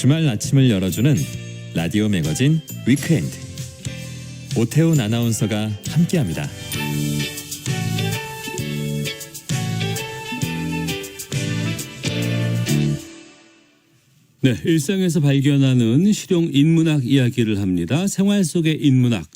주말 아침을 열어주는 라디오 매거진 위크엔드. 오태훈 아나운서가 함께합니다. 네, 일상에서 발견하는 실용 인문학 이야기를 합니다. 생활 속의 인문학,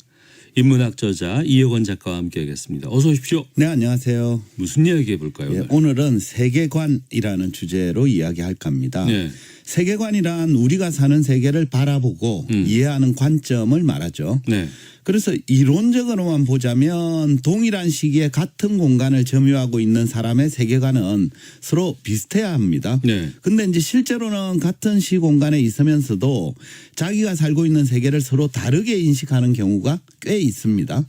인문학 저자 이혁원 작가와 함께하겠습니다. 어서 오십시오. 네, 안녕하세요. 무슨 이야기 해볼까요? 예, 오늘은 세계관이라는 주제로 이야기할까 합니다. 네. 세계관이란 우리가 사는 세계를 바라보고 이해하는 관점을 말하죠. 네. 그래서 이론적으로만 보자면 동일한 시기에 같은 공간을 점유하고 있는 사람의 세계관은 서로 비슷해야 합니다. 네. 근데 이제 실제로는 같은 시 공간에 있으면서도 자기가 살고 있는 세계를 서로 다르게 인식하는 경우가 꽤 있습니다.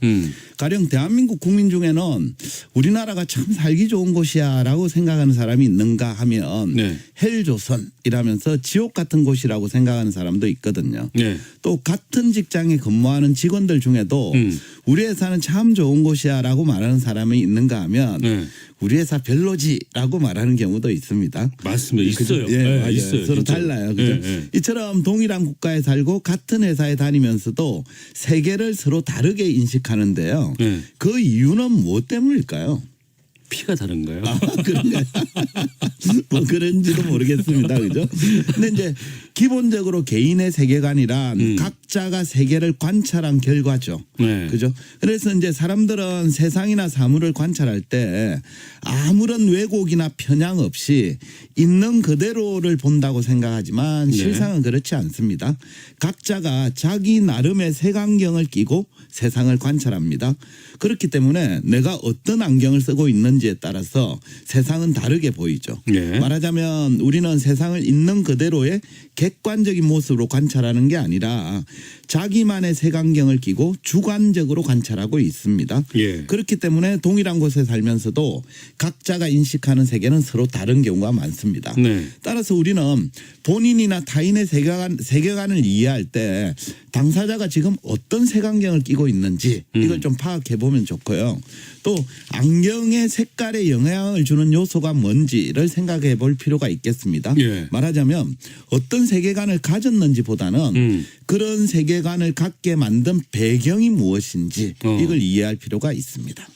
가령 대한민국 국민 중에는 우리나라가 참 살기 좋은 곳이야라고 생각하는 사람이 있는가 하면 네. 헬조선이라면서 지옥 같은 곳이라고 생각하는 사람도 있거든요. 네. 또 같은 직장에 근무하는 직원들 중에도 우리 회사는 참 좋은 곳이야라고 말하는 사람이 있는가 하면 네. 우리 회사 별로지라고 말하는 경우도 있습니다. 맞습니다. 있어요. 예, 네, 맞아요. 있어요. 서로 진짜로. 달라요. 그죠? 네, 네. 이처럼 동일한 국가에 살고 같은 회사에 다니면서도 세계를 서로 다르게 인식하는데요. 네. 그 이유는 무엇 때문일까요? 피가 다른가요? 그런가요? 뭐 그런지도 모르겠습니다. 그죠? 근데 이제 기본적으로 개인의 세계관이란 각자가 세계를 관찰한 결과죠. 네. 그죠? 그래서 이제 사람들은 세상이나 사물을 관찰할 때 아무런 왜곡이나 편향 없이 있는 그대로를 본다고 생각하지만 실상은 그렇지 않습니다. 각자가 자기 나름의 색안경을 끼고 세상을 관찰합니다. 그렇기 때문에 내가 어떤 안경을 쓰고 있는지에 따라서 세상은 다르게 보이죠. 네. 말하자면 우리는 세상을 있는 그대로의 객관적인 모습으로 관찰하는 게 아니라 자기만의 색안경을 끼고 주관적으로 관찰하고 있습니다. 예. 그렇기 때문에 동일한 곳에 살면서도 각자가 인식하는 세계는 서로 다른 경우가 많습니다. 네. 따라서 우리는 본인이나 타인의 세계관을 이해할 때 당사자가 지금 어떤 색안경을 끼고 있는지 이걸 좀 파악해 보면 좋고요. 또 안경의 색깔에 영향을 주는 요소가 뭔지를 생각해 볼 필요가 있겠습니다. 예. 말하자면 어떤 세계관을 가졌는지보다는 그런 세계관을 갖게 만든 배경이 무엇인지 이걸 이해할 필요가 있습니다.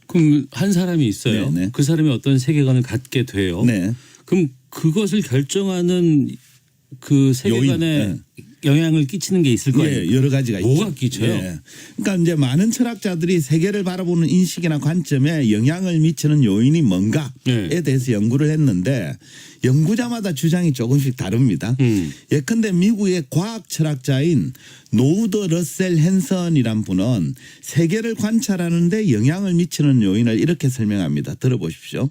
그럼 한 사람이 있어요. 네, 네. 그 사람이 어떤 세계관을 갖게 돼요. 네. 그럼 그것을 결정하는 그 세계관에 요인, 영향을 끼치는 게 있을 거예요. 예, 여러 가지가 있죠. 뭐가 끼쳐요? 예. 그러니까 이제 많은 철학자들이 세계를 바라보는 인식이나 관점에 영향을 미치는 요인이 뭔가에 예. 대해서 연구를 했는데 연구자마다 주장이 조금씩 다릅니다. 예컨대 미국의 과학 철학자인 노우더 러셀 헨선이란 분은 세계를 관찰하는 데 영향을 미치는 요인을 이렇게 설명합니다. 들어보십시오.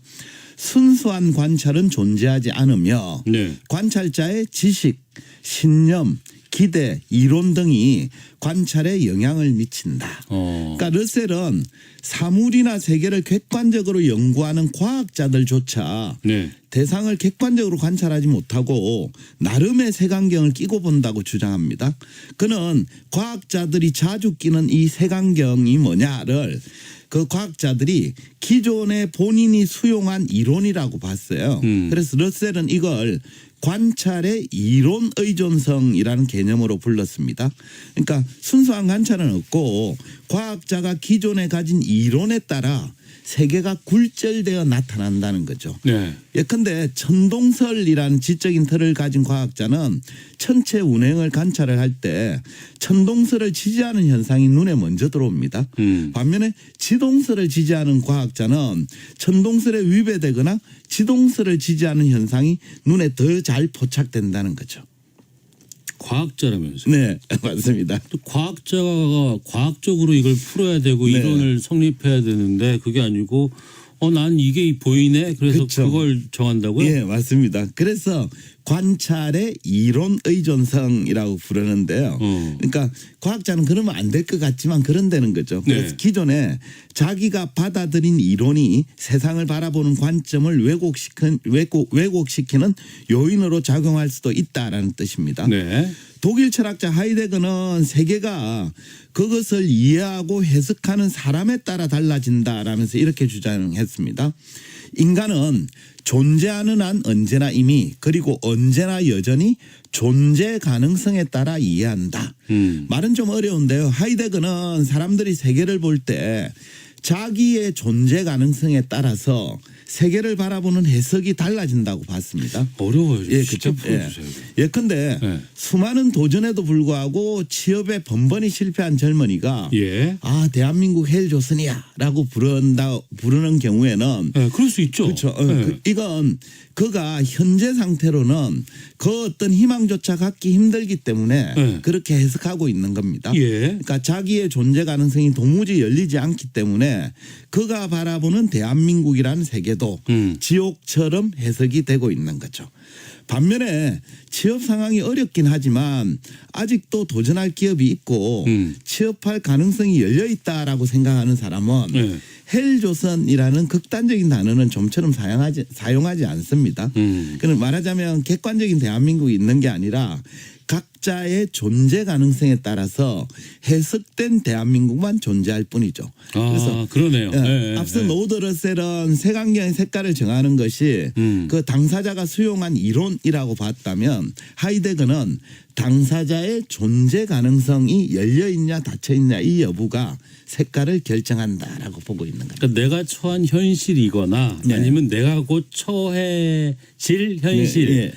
순수한 관찰은 존재하지 않으며 네. 관찰자의 지식, 신념, 기대, 이론 등이 관찰에 영향을 미친다. 그러니까 러셀은 사물이나 세계를 객관적으로 연구하는 과학자들조차 네. 대상을 객관적으로 관찰하지 못하고 나름의 색안경을 끼고 본다고 주장합니다. 그는 과학자들이 자주 끼는 이 색안경이 뭐냐를 그 과학자들이 기존에 본인이 수용한 이론이라고 봤어요. 그래서 러셀은 이걸 관찰의 이론 의존성이라는 개념으로 불렀습니다. 그러니까 순수한 관찰은 없고 과학자가 기존에 가진 이론에 따라 세계가 굴절되어 나타난다는 거죠. 네. 예컨대 천동설이라는 지적인 틀을 가진 과학자는 천체 운행을 관찰을 할 때 천동설을 지지하는 현상이 눈에 먼저 들어옵니다. 반면에 지동설을 지지하는 과학자는 천동설에 위배되거나 지동설을 지지하는 현상이 눈에 더 잘 포착된다는 거죠. 과학자라면서요. 네, 맞습니다. 또 과학자가 과학적으로 이걸 풀어야 되고 네. 이론을 성립해야 되는데 그게 아니고 난 이게 보이네. 그래서 그쵸. 그걸 정한다고요? 예, 맞습니다. 그래서 관찰의 이론 의존성이라고 부르는데요. 그러니까 과학자는 그러면 안 될 것 같지만 그런다는 거죠. 그래서 네. 기존에 자기가 받아들인 이론이 세상을 바라보는 관점을 왜곡시키는 요인으로 작용할 수도 있다라는 뜻입니다. 네. 독일 철학자 하이데거는 세계가 그것을 이해하고 해석하는 사람에 따라 달라진다라면서 이렇게 주장했습니다. 인간은 존재하는 한 언제나 이미 그리고 언제나 여전히 존재 가능성에 따라 이해한다. 말은 좀 어려운데요. 하이데거는 사람들이 세계를 볼 때 자기의 존재 가능성에 따라서 세계를 바라보는 해석이 달라진다고 봤습니다. 어려워요. 예, 쉽게 그렇죠. 풀어주세요. 예컨대 네. 수많은 도전에도 불구하고 취업에 번번이 실패한 젊은이가 예. 아 대한민국 헬조선이야라고 부르는 경우에는 네, 그럴 수 있죠. 그렇죠. 네. 이건 그가 현재 상태로는 그 어떤 희망조차 갖기 힘들기 때문에 네. 그렇게 해석하고 있는 겁니다. 예. 그러니까 자기의 존재 가능성이 도무지 열리지 않기 때문에 그가 바라보는 대한민국이라는 세계도 지옥처럼 해석이 되고 있는 거죠. 반면에 취업 상황이 어렵긴 하지만 아직도 도전할 기업이 있고 취업할 가능성이 열려 있다라고 생각하는 사람은 네. 헬조선이라는 극단적인 단어는 좀처럼 사용하지 않습니다. 그는 말하자면 객관적인 대한민국이 있는 게 아니라 각자의 존재 가능성에 따라서 해석된 대한민국만 존재할 뿐이죠. 아, 그러네요. 네, 앞서 네. 노드 러셀은 색안경의 색깔을 정하는 것이 그 당사자가 수용한 이론이라고 봤다면 하이데거는 당사자의 존재 가능성이 열려 있냐 닫혀 있냐 이 여부가 색깔을 결정한다라고 보고 있는 겁니다. 그러니까 내가 처한 현실이거나 네. 아니면 내가 곧 처해질 현실 네, 네.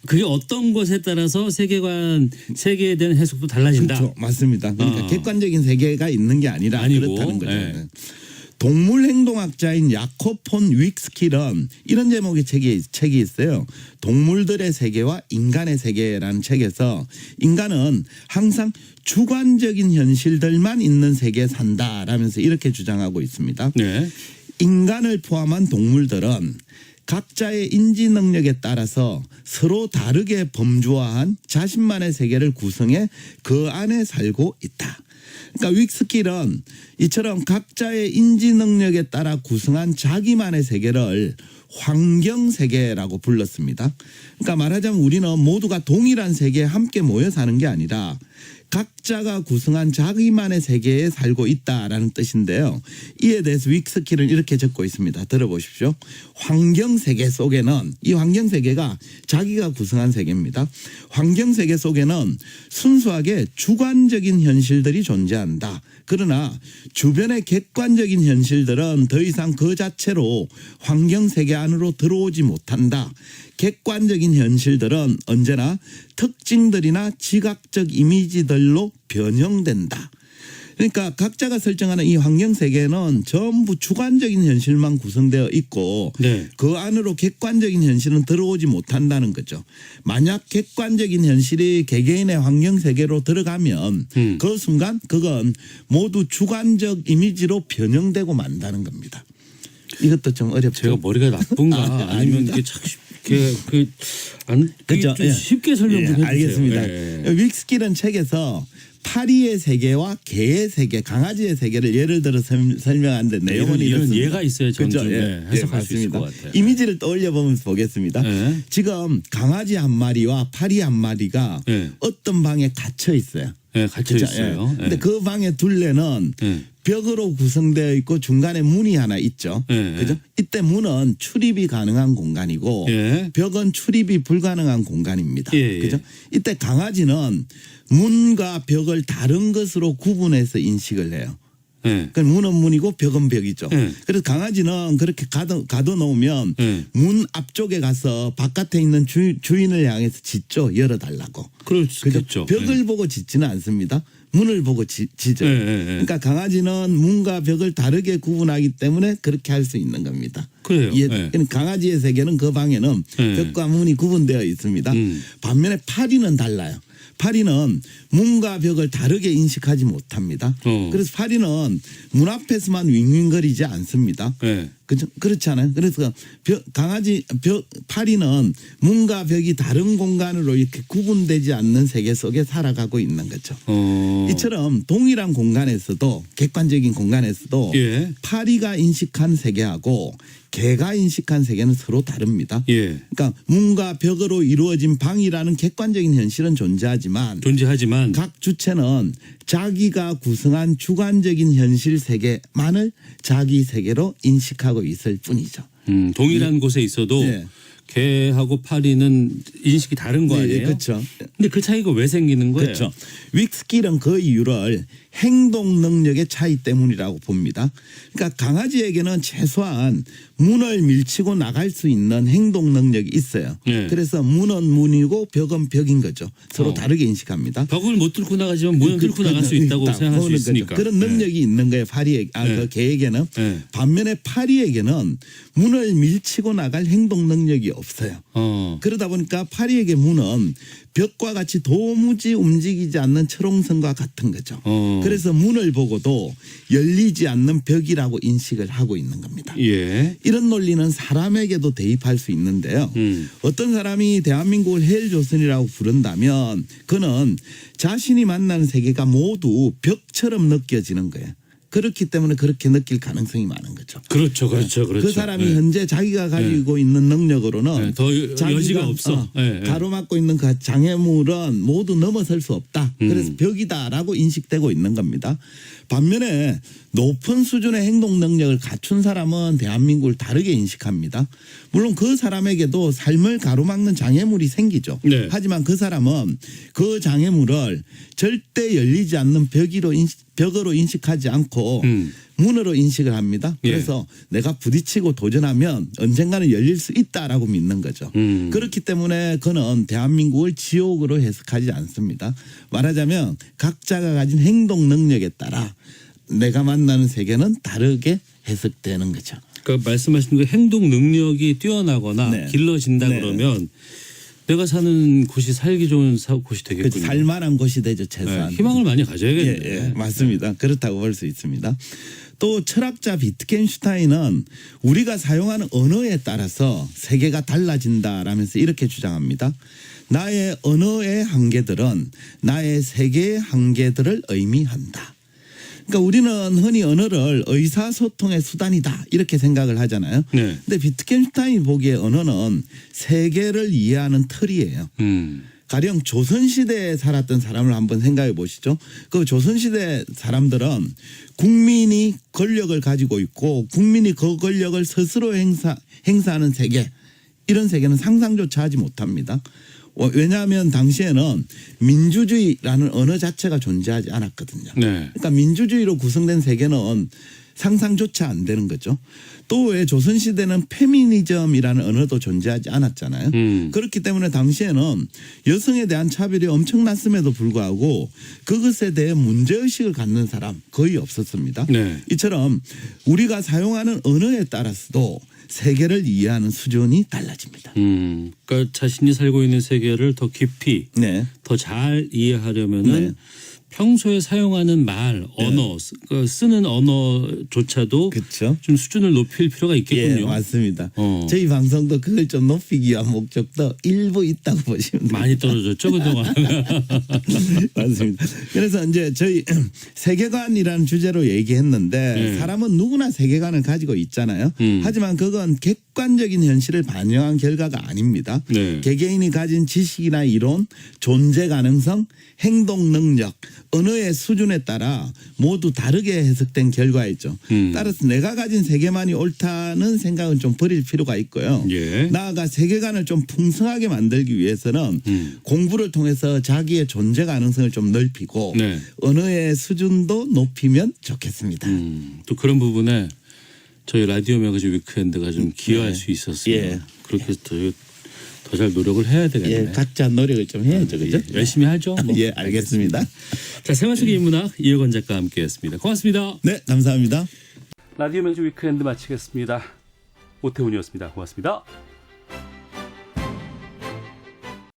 그게 어떤 것에 따라서 세계에 대한 해석도 달라진다. 그렇죠. 맞습니다. 그러니까 아. 객관적인 세계가 있는 게 아니라 아니고, 그렇다는 거죠. 네. 동물행동학자인 야콥 폰 윅스킬은 이런 제목의 책이 있어요. 동물들의 세계와 인간의 세계라는 책에서 인간은 항상 주관적인 현실들만 있는 세계에 산다라면서 이렇게 주장하고 있습니다. 네. 인간을 포함한 동물들은 각자의 인지 능력에 따라서 서로 다르게 범주화한 자신만의 세계를 구성해 그 안에 살고 있다. 그러니까 윅스킬은 이처럼 각자의 인지 능력에 따라 구성한 자기만의 세계를 환경 세계라고 불렀습니다. 그러니까 말하자면 우리는 모두가 동일한 세계에 함께 모여 사는 게 아니라 각자가 구성한 자기만의 세계에 살고 있다라는 뜻인데요. 이에 대해서 윅스킬은 이렇게 적고 있습니다. 들어보십시오. 환경 세계 속에는 이 환경 세계가 자기가 구성한 세계입니다. 환경 세계 속에는 순수하게 주관적인 현실들이 존재한다. 그러나 주변의 객관적인 현실들은 더 이상 그 자체로 환경 세계 안으로 들어오지 못한다. 객관적인 현실들은 언제나 특징들이나 지각적 이미지들로 변형된다. 그러니까 각자가 설정하는 이 환경 세계는 전부 주관적인 현실만 구성되어 있고 네. 그 안으로 객관적인 현실은 들어오지 못한다는 거죠. 만약 객관적인 현실이 개개인의 환경 세계로 들어가면 그 순간 그건 모두 주관적 이미지로 변형되고 만다는 겁니다. 이것도 좀 어렵죠. 제가 머리가 나쁜가 아니면 이게 참 쉽게 그렇죠. 좀 쉽게 설명 좀 해주세요. 알겠습니다. 예. 윅스킬은 책에서 파리의 세계와 개의 세계, 강아지의 세계를 예를 들어 설명하는데 내용은 이런 이렇습니다. 예가 있어야 저는 그렇죠. 좀 예. 해석할 수 있을 맞습니다. 것 같아요. 이미지를 떠올려 보면서 보겠습니다. 예. 지금 강아지 한 마리와 파리 한 마리가 예. 어떤 방에 갇혀 있어요. 네, 갇혀 그렇죠? 있어요. 예. 근데 그 방의 둘레는 벽으로 구성되어 있고 중간에 문이 하나 있죠. 예. 그죠? 이때 문은 출입이 가능한 공간이고 예. 벽은 출입이 불가능한 공간입니다. 예. 그죠? 이때 강아지는 문과 벽을 다른 것으로 구분해서 인식을 해요. 네. 그 문은 문이고 벽은 벽이죠. 네. 그래서 강아지는 그렇게 가둬놓으면 네. 문 앞쪽에 가서 바깥에 있는 주인을 향해서 짖죠. 열어달라고. 그럴 수 그죠? 있겠죠. 벽을 보고 짖지는 않습니다. 문을 보고 짖죠. 네, 네, 네. 그러니까 강아지는 문과 벽을 다르게 구분하기 때문에 그렇게 할 수 있는 겁니다. 그래요. 예, 네. 강아지의 세계는 그 방에는 네. 벽과 문이 구분되어 있습니다. 반면에 파리는 달라요. 파리는 문과 벽을 다르게 인식하지 못합니다. 그래서 파리는 문 앞에서만 윙윙거리지 않습니다. 네. 그렇지 않아요? 그래서 파리는 문과 벽이 다른 공간으로 이렇게 구분되지 않는 세계 속에 살아가고 있는 거죠. 이처럼 동일한 공간에서도 객관적인 공간에서도 예. 파리가 인식한 세계하고 개가 인식한 세계는 서로 다릅니다. 예. 그러니까 문과 벽으로 이루어진 방이라는 객관적인 현실은 존재하지만 각 주체는 자기가 구성한 주관적인 현실 세계만을 자기 세계로 인식하고 있을 뿐이죠. 동일한 곳에 있어도 네. 개하고 파리는 인식이 다른 거 아니에요? 그렇죠. 근데 그 차이가 왜 생기는 거예요? 그렇죠. 윅스킬은 그 이유를 행동 능력의 차이 때문이라고 봅니다. 그러니까 강아지에게는 최소한 문을 밀치고 나갈 수 있는 행동 능력이 있어요. 네. 그래서 문은 문이고 벽은 벽인 거죠. 서로 다르게 인식합니다. 벽을 못 뚫고 나가지만 문은 뚫고 나갈 수 있다고 생각할 수 있으니까. 그런 능력이 있는 거예요. 파리에 그 개에게는. 네. 반면에 파리에게는 문을 밀치고 나갈 행동 능력이 없어요. 그러다 보니까 파리에게 문은 벽과 같이 도무지 움직이지 않는 철옹성과 같은 거죠. 그래서 문을 보고도 열리지 않는 벽이라고 인식을 하고 있는 겁니다. 예. 이런 논리는 사람에게도 대입할 수 있는데요. 어떤 사람이 대한민국을 헬조선이라고 부른다면 그는 자신이 만나는 세계가 모두 벽처럼 느껴지는 거예요. 그렇기 때문에 그렇게 느낄 가능성이 많은 거죠. 그렇죠. 그 사람이 네. 현재 자기가 가지고 있는 능력으로는 네, 더 여지가 없어. 네, 네. 가로막고 있는 그 장애물은 모두 넘어설 수 없다. 그래서 벽이다라고 인식되고 있는 겁니다. 반면에 높은 수준의 행동 능력을 갖춘 사람은 대한민국을 다르게 인식합니다. 물론 그 사람에게도 삶을 가로막는 장애물이 생기죠. 네. 하지만 그 사람은 그 장애물을 절대 열리지 않는 벽으로 인식하지 않고 문으로 인식을 합니다. 그래서 내가 부딪히고 도전하면 언젠가는 열릴 수 있다라고 믿는 거죠. 그렇기 때문에 그는 대한민국을 지옥으로 해석하지 않습니다. 말하자면 각자가 가진 행동 능력에 따라 내가 만나는 세계는 다르게 해석되는 거죠. 그러니까 말씀하신 그 행동 능력이 뛰어나거나 네. 길러진다 네. 그러면 내가 사는 곳이 살기 좋은 곳이 되겠군요. 살만한 곳이 되죠. 최소한. 네, 희망을 많이 가져야겠네요. 예, 맞습니다. 그렇다고 볼 수 있습니다. 또 철학자 비트겐슈타인은 우리가 사용하는 언어에 따라서 세계가 달라진다라면서 이렇게 주장합니다. 나의 언어의 한계들은 나의 세계의 한계들을 의미한다. 그러니까 우리는 흔히 언어를 의사소통의 수단이다 이렇게 생각을 하잖아요. 네. 근데 비트겐슈타인이 보기에 언어는 세계를 이해하는 틀이에요. 가령 조선시대에 살았던 사람을 한번 생각해 보시죠. 그 조선시대 사람들은 국민이 권력을 가지고 있고 국민이 그 권력을 스스로 행사하는 세계, 이런 세계는 상상조차 하지 못합니다. 왜냐하면 당시에는 민주주의라는 언어 자체가 존재하지 않았거든요. 네. 그러니까 민주주의로 구성된 세계는 상상조차 안 되는 거죠. 또 왜 조선시대는 페미니즘이라는 언어도 존재하지 않았잖아요. 그렇기 때문에 당시에는 여성에 대한 차별이 엄청났음에도 불구하고 그것에 대해 문제의식을 갖는 사람 거의 없었습니다. 네. 이처럼 우리가 사용하는 언어에 따라서도 세계를 이해하는 수준이 달라집니다. 그러니까 자신이 살고 있는 세계를 더 깊이 네. 더 잘 이해하려면은 네. 평소에 사용하는 말, 언어, 그 쓰는 언어조차도 그렇죠. 좀 수준을 높일 필요가 있겠군요. 예, 맞습니다. 어. 저희 방송도 그걸 좀 높이기 위한 목적도 일부 있다고 보시면 됩니다. 많이 떨어졌죠 그동안. 맞습니다. 그래서 이제 저희 세계관이라는 주제로 얘기했는데 사람은 누구나 세계관을 가지고 있잖아요. 하지만 그건 객관적인 현실을 반영한 결과가 아닙니다. 네. 개개인이 가진 지식이나 이론, 존재 가능성, 행동 능력, 언어의 수준에 따라 모두 다르게 해석된 결과이죠. 따라서 내가 가진 세계만이 옳다는 생각은 좀 버릴 필요가 있고요. 예. 나아가 세계관을 좀 풍성하게 만들기 위해서는 공부를 통해서 자기의 존재 가능성을 좀 넓히고 네. 언어의 수준도 높이면 좋겠습니다. 또 그런 부분에 저희 라디오 매거진 위크엔드가 좀 기여할 수 있었어요. 예. 그렇게 더 잘 노력을 해야 되겠네요. 예, 각자 노력을 좀 해야죠. 그죠? 예, 열심히 하죠. 뭐. 예, 알겠습니다. 자, 생활 속의 인문학 이혁원 작가와 함께했습니다. 고맙습니다. 네, 감사합니다. 라디오 매거진 위크엔드 마치겠습니다. 오태훈이었습니다. 고맙습니다.